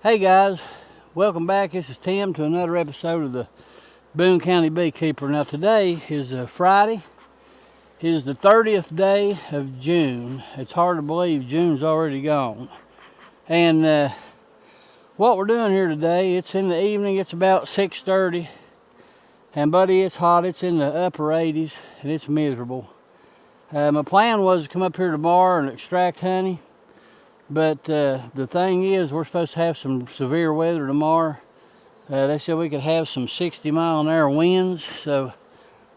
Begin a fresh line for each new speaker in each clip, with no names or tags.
Hey guys, welcome back. This is Tim to another episode of the Boone County Beekeeper. Now today is Friday. It is the 30th day of June. It's hard to believe June's already gone. And what we're doing here today, it's in the evening. It's about 6:30. And buddy, it's hot. It's in the upper 80s and it's miserable. My plan was to come up here tomorrow and extract honey. But the thing is, we're supposed to have some severe weather tomorrow. They said we could have some 60-mile-an-hour winds, so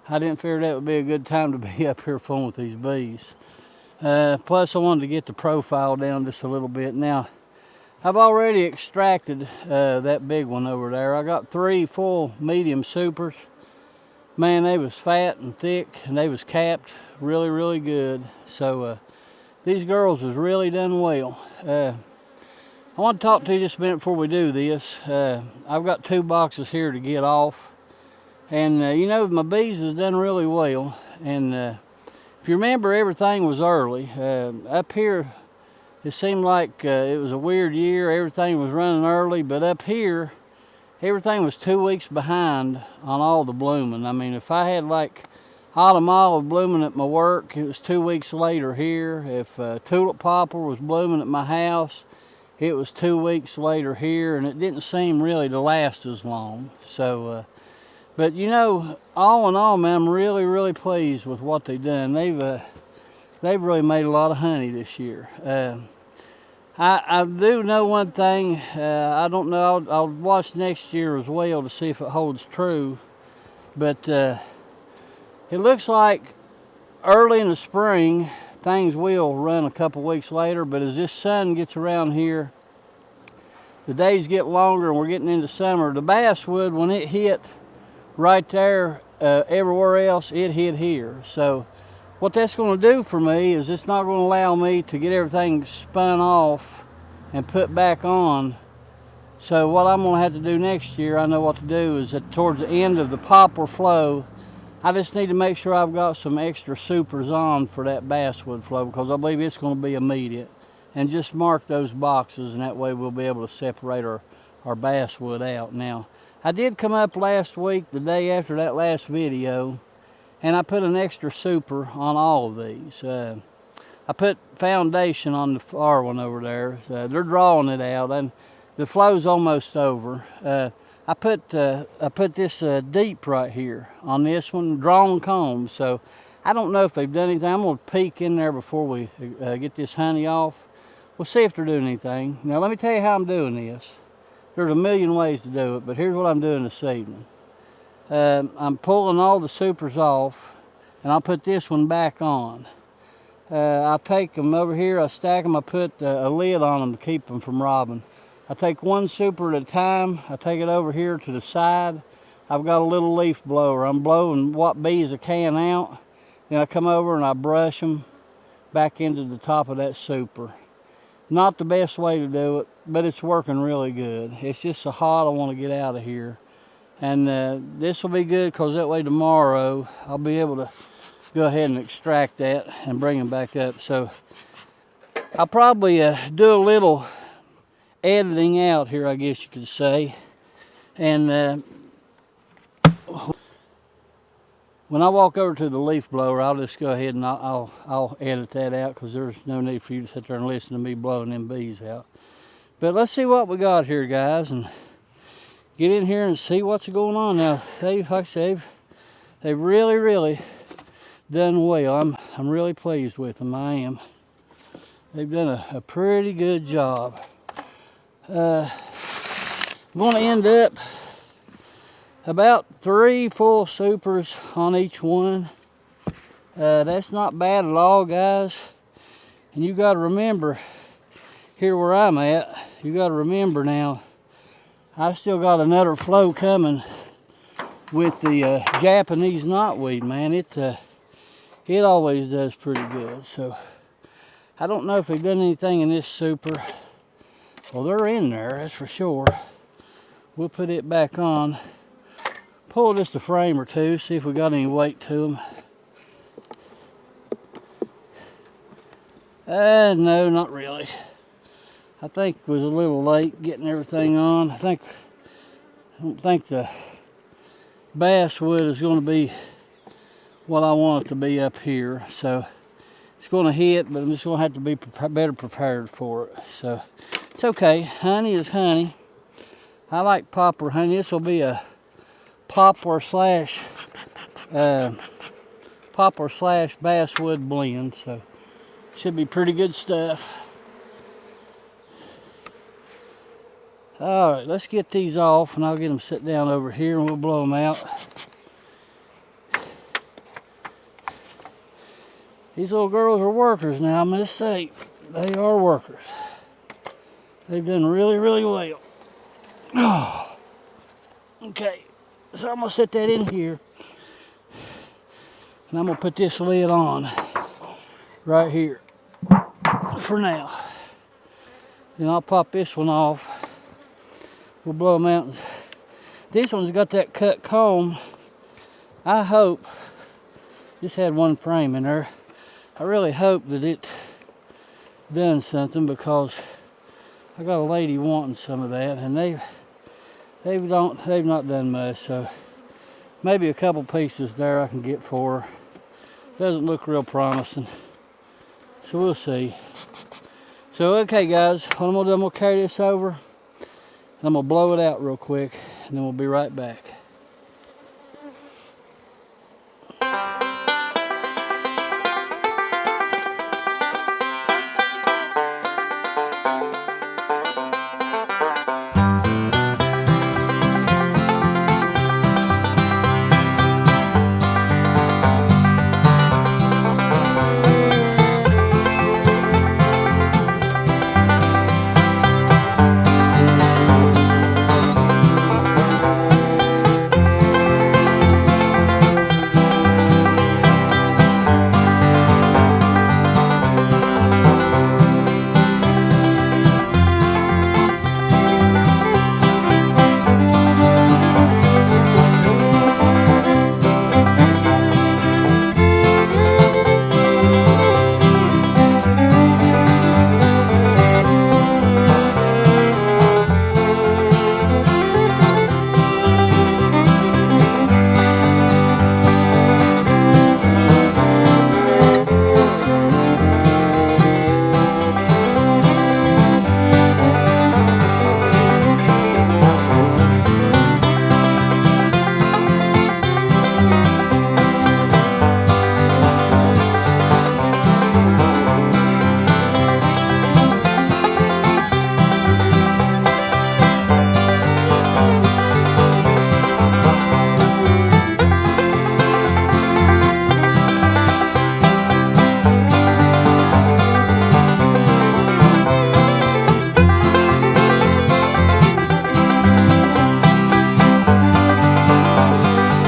I didn't figure that would be a good time to be up here fooling with these bees. Plus, I wanted to get the profile down just a little bit. Now, I've already extracted that big one over there. I got 3 full medium supers. Man, they was fat and thick, and they was capped really, really good. So, these girls was really done well. I want to talk to you just a minute before we do this. I've got 2 boxes here to get off. And you know, my bees has done really well. And if you remember, everything was early. Up here, it seemed like it was a weird year. Everything was running early. But up here, everything was 2 weeks behind on all the blooming. I mean, if I had like autumn olive blooming at my work, it was 2 weeks later here. If tulip poplar was blooming at my house, it was 2 weeks later here, and it didn't seem really to last as long. So, but you know, all in all, man, I'm really, really pleased with what they've done. They've really made a lot of honey this year. I do know one thing. I don't know. I'll watch next year as well to see if it holds true. But it looks like early in the spring, things will run a couple weeks later, but as this sun gets around here, the days get longer and we're getting into summer. The basswood, when it hit right there, everywhere else, it hit here. So what that's going to do for me is it's not going to allow me to get everything spun off and put back on. So what I'm going to have to do next year, I know what to do, is that towards the end of the poplar flow, I just need to make sure I've got some extra supers on for that basswood flow, because I believe it's going to be immediate. And just mark those boxes, and that way we'll be able to separate our basswood out. Now, I did come up last week, the day after that last video, and I put an extra super on all of these. I put foundation on the far one over there. They're drawing it out, and the flow's almost over. I put this deep right here on this one, drawn comb. So I don't know if they've done anything. I'm going to peek in there before we get this honey off. We'll see if they're doing anything. Now let me tell you how I'm doing this. There's a million ways to do it, but here's what I'm doing this evening. I'm pulling all the supers off, and I'll put this one back on. I'll take them over here, I stack them, I put a lid on them to keep them from robbing. I take one super at a time. I take it over here to the side. I've got a little leaf blower. I'm blowing what bees I can out. Then I come over and I brush them back into the top of that super. Not the best way to do it, but it's working really good. It's just so hot I want to get out of here. And this will be good, because that way tomorrow I'll be able to go ahead and extract that and bring them back up. So I'll probably do a little editing out here, I guess you could say. And when I walk over to the leaf blower, I'll just go ahead and I'll edit that out, because there's no need for you to sit there and listen to me blowing them bees out. But let's see what we got here, guys, and get in here and see what's going on. Now, like I say, they've really, really done well. I'm really pleased with them. I am. They've done a pretty good job. I'm going to end up about 3 full supers on each one. That's not bad at all, guys. And you got to remember, here where I'm at, you got to remember now, I still got another flow coming with the Japanese knotweed, man. It always does pretty good. So I don't know if they've done anything in this super. Well, they're in there, that's for sure. We'll put it back on. Pull just a frame or two, see if we got any weight to them. No, not really. I think was a little late getting everything on. I don't think the basswood is going to be what I want it to be up here. So it's going to hit, but I'm just going to have to be better prepared for it. So it's okay. Honey is honey. I like poplar honey. This will be a poplar slash basswood blend. So should be pretty good stuff. All right, let's get these off, and I'll get them set down over here, and we'll blow them out. These little girls are workers now, I must say. They are workers. They've done really, really well. Oh. Okay, so I'm going to set that in here, and I'm going to put this lid on right here for now. Then I'll pop this one off. We'll blow them out. This one's got that cut comb. I hope, just had one frame in there. I really hope that it done something, because I got a lady wanting some of that, and they've not done much. So maybe a couple pieces there I can get for her. Doesn't look real promising, so we'll see. So okay guys, what I'm gonna do, I'm gonna carry this over. I'm going to blow it out real quick, and then we'll be right back.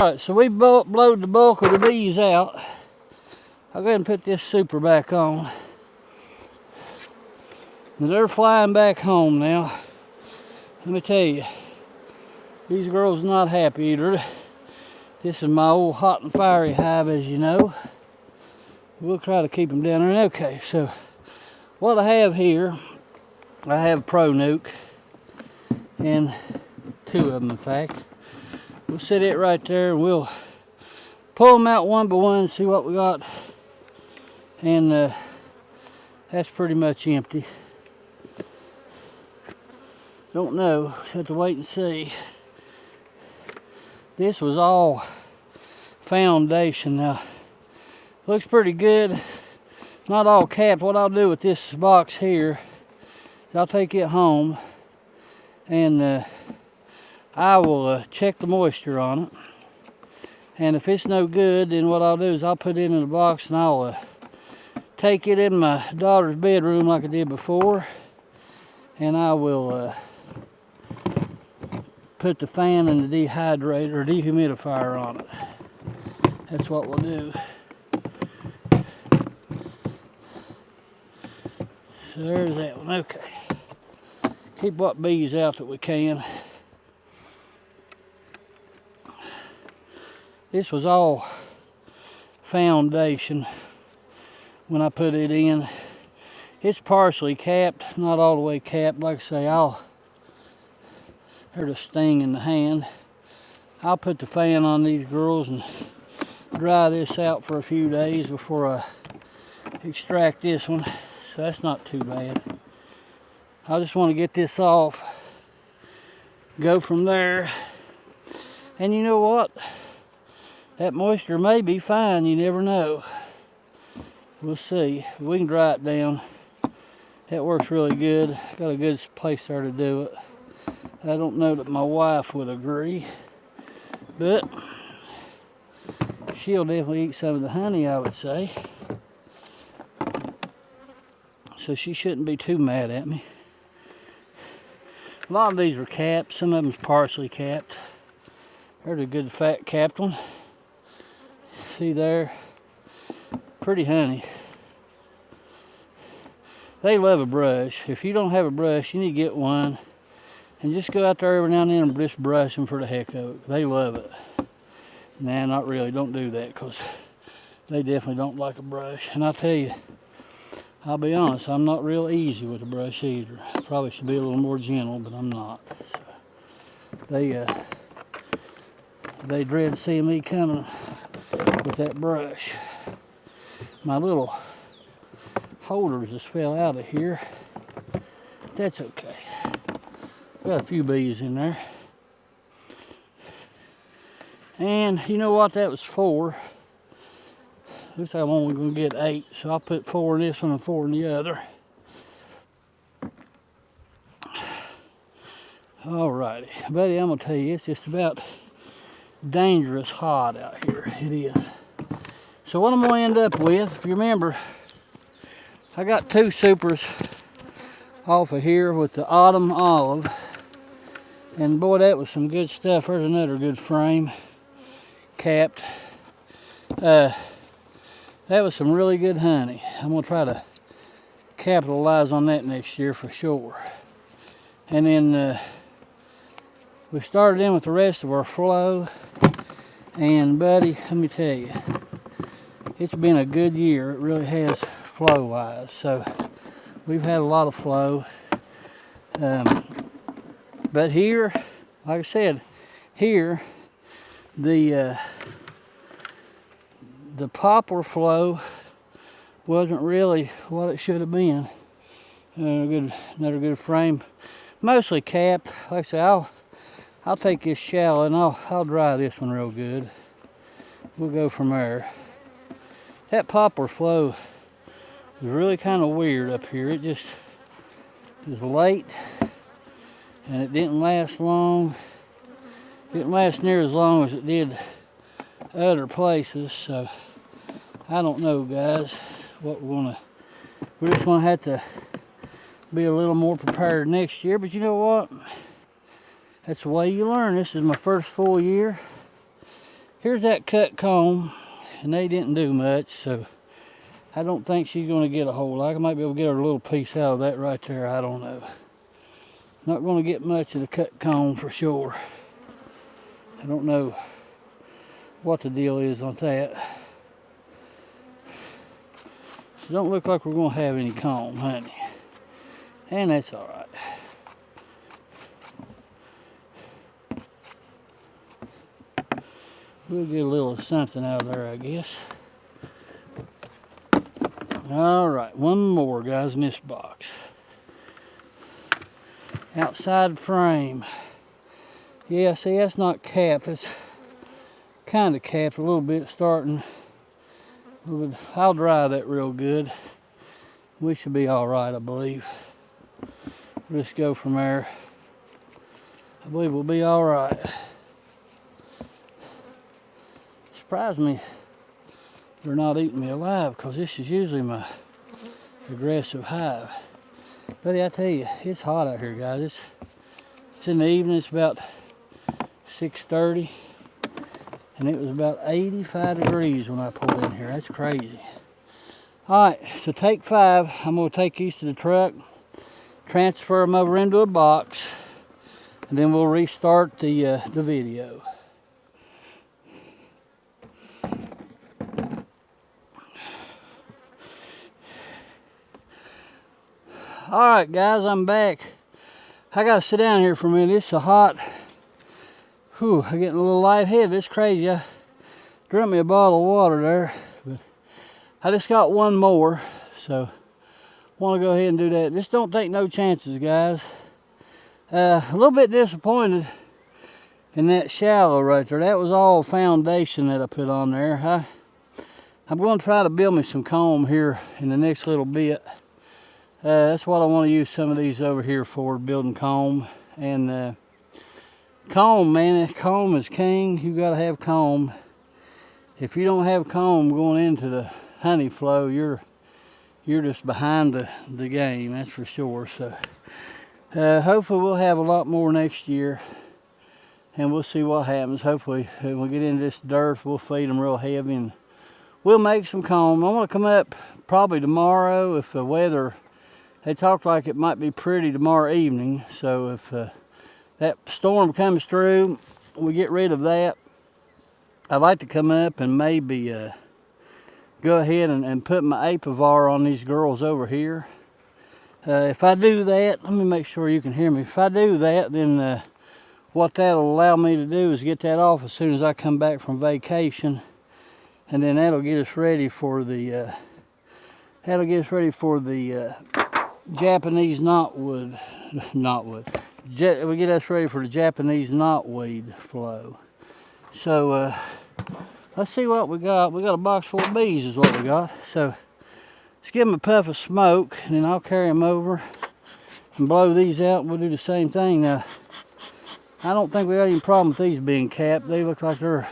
Alright, so we blowed the bulk of the bees out. I'll go ahead and put this super back on. And they're flying back home now. Let me tell you, these girls are not happy either. This is my old hot and fiery hive, as you know. We'll try to keep them down there. Okay, so what I have here, I have Pro Nuke, and two of them in fact. We'll set it right there, and we'll pull them out one by one, see what we got. And that's pretty much empty. Don't know, just have to wait and see. This was all foundation. Now, looks pretty good. Not all capped. What I'll do with this box here is I'll take it home, and I will check the moisture on it. And if it's no good, then what I'll do is I'll put it in a box, and I'll take it in my daughter's bedroom like I did before, and I will put the fan and the dehydrator or dehumidifier on it. That's what we'll do. So there's that one. Okay. Keep what bees out that we can. This was all foundation when I put it in. It's partially capped, not all the way capped. Like I say, I'll heard a sting in the hand. I'll put the fan on these girls and dry this out for a few days before I extract this one. So that's not too bad. I just want to get this off, go from there. And you know what? That moisture may be fine, you never know. We'll see. We can dry it down. That works really good. Got a good place there to do it. I don't know that my wife would agree, but she'll definitely eat some of the honey, I would say. So she shouldn't be too mad at me. A lot of these are capped. Some of them's partially capped. There's a good fat capped one. See there? Pretty honey. They love a brush. If you don't have a brush, you need to get one. And just go out there every now and then and just brush them for the heck of it. They love it. Nah, not really. Don't do that, because they definitely don't like a brush. And I'll tell you, I'll be honest, I'm not real easy with a brush either. I probably should be a little more gentle, but I'm not. So they dread seeing me coming with that brush. My little holders just fell out of here. That's okay. Got a few bees in there. And you know what? That was 4. Looks like I'm only going to get 8, so I'll put 4 in this one and 4 in the other. Alrighty, buddy, I'm going to tell you, it's just about dangerous hot out here. It is. So what I'm going to end up with, if you remember, I got 2 supers off of here with the autumn olive. And boy, that was some good stuff. There's another good frame, capped. That was some really good honey. I'm going to try to capitalize on that next year for sure. And then we started in with the rest of our flow. And buddy, let me tell you, it's been a good year. It really has, flow-wise. So we've had a lot of flow. But here, like I said, here, the poplar flow wasn't really what it should have been. Another good frame, mostly capped. Like I say, I'll take this shallow and I'll dry this one real good. We'll go from there. That poplar flow is really kind of weird up here. It just was late and it didn't last long. It didn't last near as long as it did other places. So I don't know, guys, what we're just gonna have to be a little more prepared next year. But you know what? That's the way you learn. This is my first full year. Here's that cut comb, and they didn't do much, so I don't think she's gonna get a whole lot. I might be able to get her a little piece out of that right there. I don't know. Not gonna get much of the cut comb for sure. I don't know what the deal is on that. So don't look like we're gonna have any comb, honey. And that's all right. We'll get a little something out of there, I guess. All right, one more, guys, in this box. Outside frame. Yeah, see, that's not capped. It's kind of capped a little bit starting. I'll dry that real good. We should be all right, I believe. We'll just go from there. I believe we'll be all right. Surprised me they're not eating me alive, because this is usually my aggressive hive. But I tell you, it's hot out here, guys. It's in the evening. It's about 6:30, and it was about 85 degrees when I pulled in here. That's crazy. All right, so take 5. I'm going to take these to the truck, transfer them over into a box, and then we'll restart the video. All right, guys, I'm back. I gotta sit down here for a minute. It's so hot. Whew, I'm getting a little lightheaded. It's crazy. I drank me a bottle of water there, but I just got one more, so want to go ahead and do that. Just don't take no chances, guys. A little bit disappointed in that shallow right there. That was all foundation that I put on there. I'm going to try to build me some comb here in the next little bit. That's what I want to use some of these over here for, building comb. And comb, man, comb is king. You got to have comb. If you don't have comb going into the honey flow, you're just behind the game, that's for sure. So hopefully we'll have a lot more next year, and we'll see what happens. Hopefully when we get into this dirt, we'll feed them real heavy and we'll make some comb. I want to come up probably tomorrow if the weather, they talked like it might be pretty tomorrow evening. So if that storm comes through, we get rid of that. I'd like to come up and maybe go ahead and put my apivar on these girls over here. If I do that, let me make sure you can hear me. If I do that, then what that'll allow me to do is get that off as soon as I come back from vacation. And then that'll get us ready for the Japanese knotweed. We get us ready for the Japanese knotweed flow. So let's see what we got. We got a box full of bees is what we got. So let's give them a puff of smoke, and then I'll carry them over and blow these out, and we'll do the same thing. Now, I don't think we got any problem with these being capped. They look like they're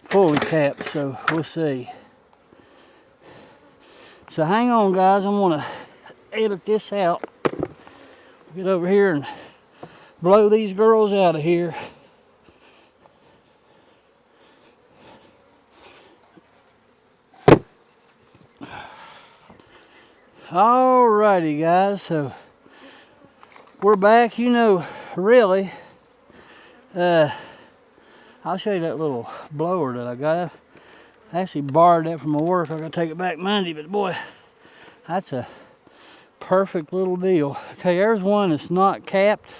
fully capped, so we'll see. So hang on, guys. I'm gonna edit this out. Get over here and blow these girls out of here. Alrighty, guys, so we're back. You know, really, I'll show you that little blower that I got. I actually borrowed that from my work. I gotta take it back Monday, but boy, that's a perfect little deal. Okay, there's one that's not capped.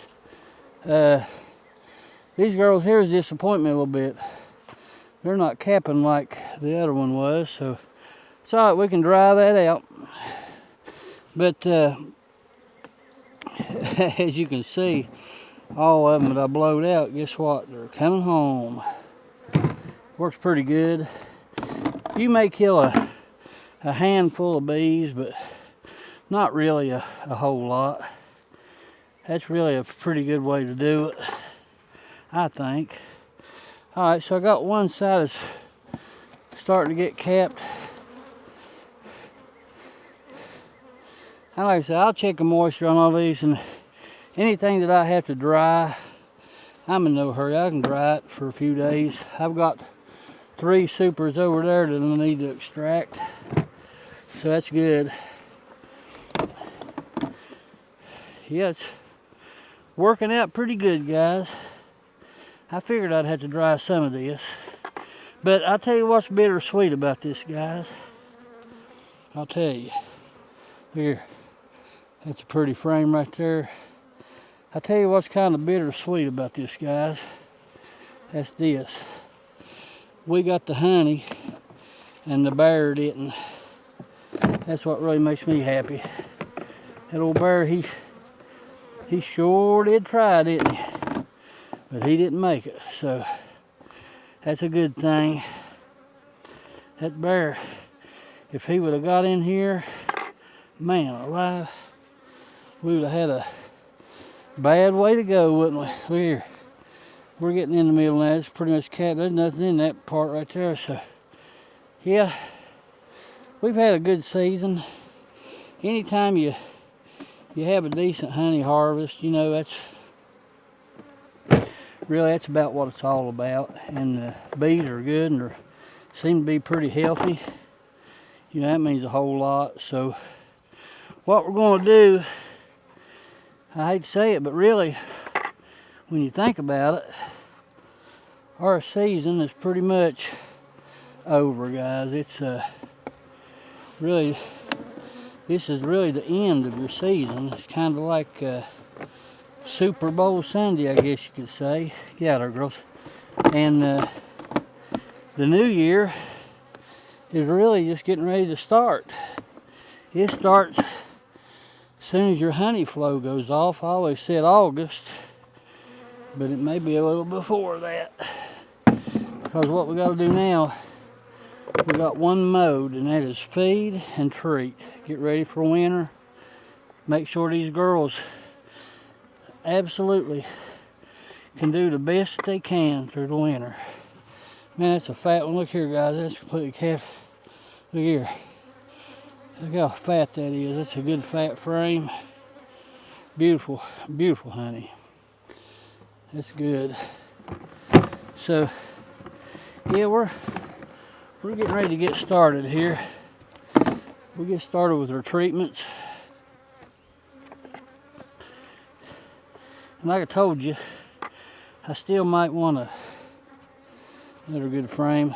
These girls here is disappointment a little bit. They're not capping like the other one was, so it's all right, we can dry that out. But as you can see, all of them that I blowed out, guess what? They're coming home. Works pretty good. You may kill a handful of bees, but not really a whole lot. That's really a pretty good way to do it, I think. All right, so I got one side is starting to get capped. And like I said, I'll check the moisture on all these, and anything that I have to dry, I'm in no hurry. I can dry it for a few days. I've got 3 supers over there that I need to extract, so that's good. Yeah, it's working out pretty good, guys. I figured I'd have to dry some of this, but I'll tell you what's bittersweet about this, guys. I'll tell you. Here, that's a pretty frame right there. I'll tell you what's kind of bittersweet about this, guys. That's this. We got the honey, and the bear didn't. That's what really makes me happy. That old bear, he sure did try, didn't he? But he didn't make it, so that's a good thing. That bear, if he would have got in here, man alive, we would have had a bad way to go, wouldn't we? Look here. We're getting in the middle now. It's pretty much capped. There's nothing in that part right there. So, yeah, we've had a good season. Anytime you have a decent honey harvest, you know, that's about what it's all about. And the bees are good, and they seem to be pretty healthy. You know, that means a whole lot. So what we're going to do, I hate to say it, but really, when you think about it, our season is pretty much over, guys. It's really this is really the end of your season. It's kind of like Super Bowl Sunday, I guess you could say. Get out there, girls. And the new year is really just getting ready to start. It starts as soon as your honey flow goes off. I always said August, but it may be a little before that. Because what we got to do now, we got one mode, and that is feed and treat. Get ready for winter. Make sure these girls absolutely can do the best they can through the winter. Man, that's a fat one. Look here, guys. That's completely calf. Look here. Look how fat that is. That's a good fat frame. Beautiful, beautiful honey. That's good. So, yeah, we're getting ready to get started here. We'll get started with our treatments. And like I told you, I still might want another good frame.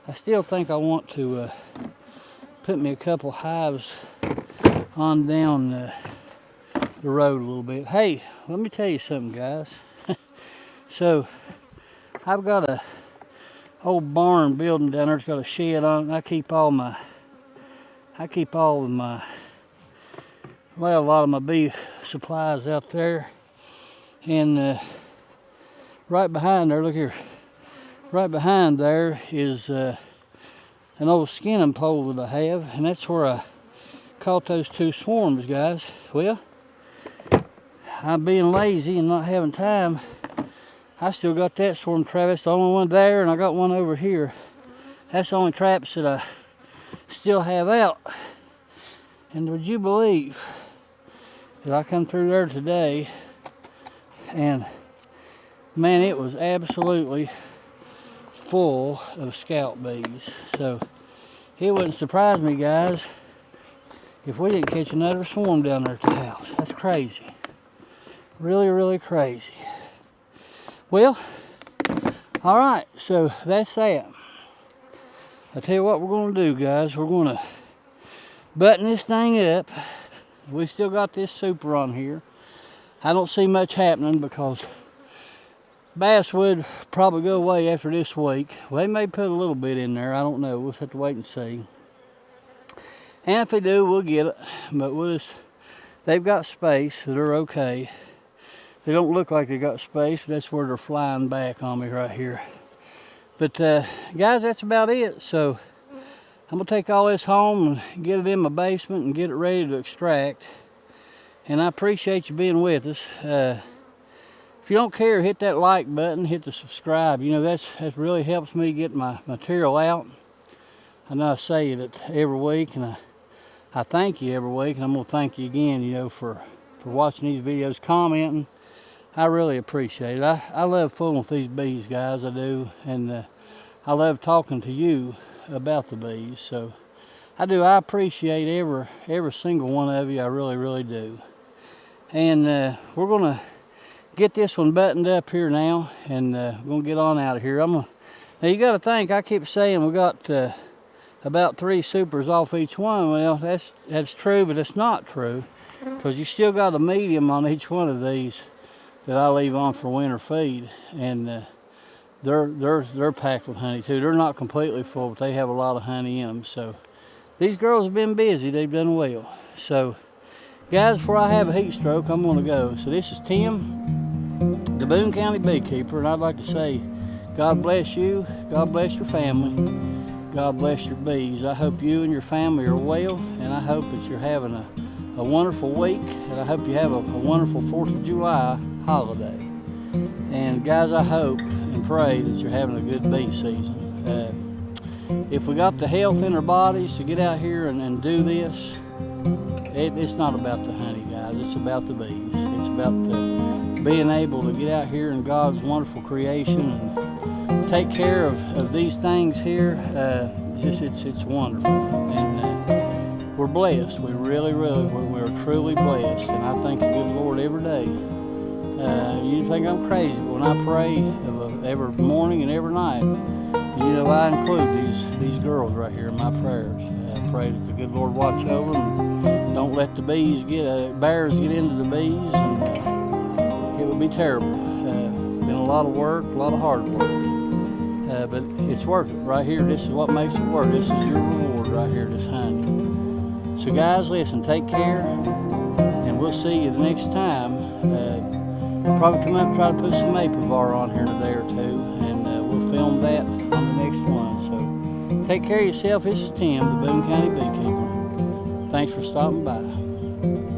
I still think I want to put me a couple hives on down the road a little bit. Hey, let me tell you something, guys. So, I've got a old barn building down there. It's got a shed on it, and I keep all of my, well, a lot of my bee supplies out there. And right behind there, look here, right behind there is an old skinning pole that I have, and that's where I caught those two swarms, guys. Well, I'm being lazy and not having time. I still got that swarm trap. That's the only one there, and I got one over here. That's the only traps that I still have out. And would you believe that I come through there today, and man, it was absolutely full of scout bees. So it wouldn't surprise me, guys, if we didn't catch another swarm down there at the house. That's crazy. Really, really crazy. Well, all right, so that's that. I tell you what we're going to do, guys. We're going to button this thing up. We still got this super on here. I don't see much happening because bass would probably go away after this week. Well, they may put a little bit in there. I don't know. We'll just have to wait and see. And if they do, we'll get it. But we'll just, they've got space, so they're okay. They don't look like they got space, but that's where they're flying back on me right here. But guys, that's about it. So I'm gonna take all this home and get it in my basement and get it ready to extract. And I appreciate you being with us. If you don't care, hit that like button, hit the subscribe. You know, that really helps me get my material out. I know I say it every week, and I thank you every week, and I'm gonna thank you again, you know, for watching these videos, commenting. I really appreciate it. I love fooling with these bees, guys. I do, and I love talking to you about the bees. So I do. I appreciate every single one of you. I really, really do. And we're gonna get this one buttoned up here now, and we're gonna get on out of here. Now you got to think. I keep saying we got about 3 supers off each one. Well, that's true, but it's not true, because you still got a medium on each one of these that I leave on for winter feed, and they're packed with honey too. They're not completely full, but they have a lot of honey in them. So these girls have been busy. They've done well. So guys, before I have a heat stroke, I'm gonna go. So this is Tim, the Boone County Beekeeper, and I'd like to say God bless you, God bless your family, God bless your bees. I hope you and your family are well, and I hope that you're having a wonderful week, and I hope you have a wonderful 4th of July holiday. And guys, I hope and pray that you're having a good bee season. If we got the health in our bodies to get out here and do this, it's not about the honey, guys. It's about the bees. It's about being able to get out here in God's wonderful creation and take care of these things here. It's wonderful. And we're blessed. We really, we're truly blessed. And I thank the good Lord every day. You think I'm crazy, but when I pray every morning and every night, you know, I include these girls right here in my prayers. pray that the good Lord watch over them and don't let the bears get into the bees, and it would be terrible. Been a lot of work, a lot of hard work, but it's worth it right here. This is what makes it work. This is your reward right here, this honey. So guys, listen, take care, and we'll see you the next time. We'll probably come up and try to put some Maple on here today or two, and we'll film that on the next one. So take care of yourself. This is Tim, the Boone County Beekeeper. Thanks for stopping by.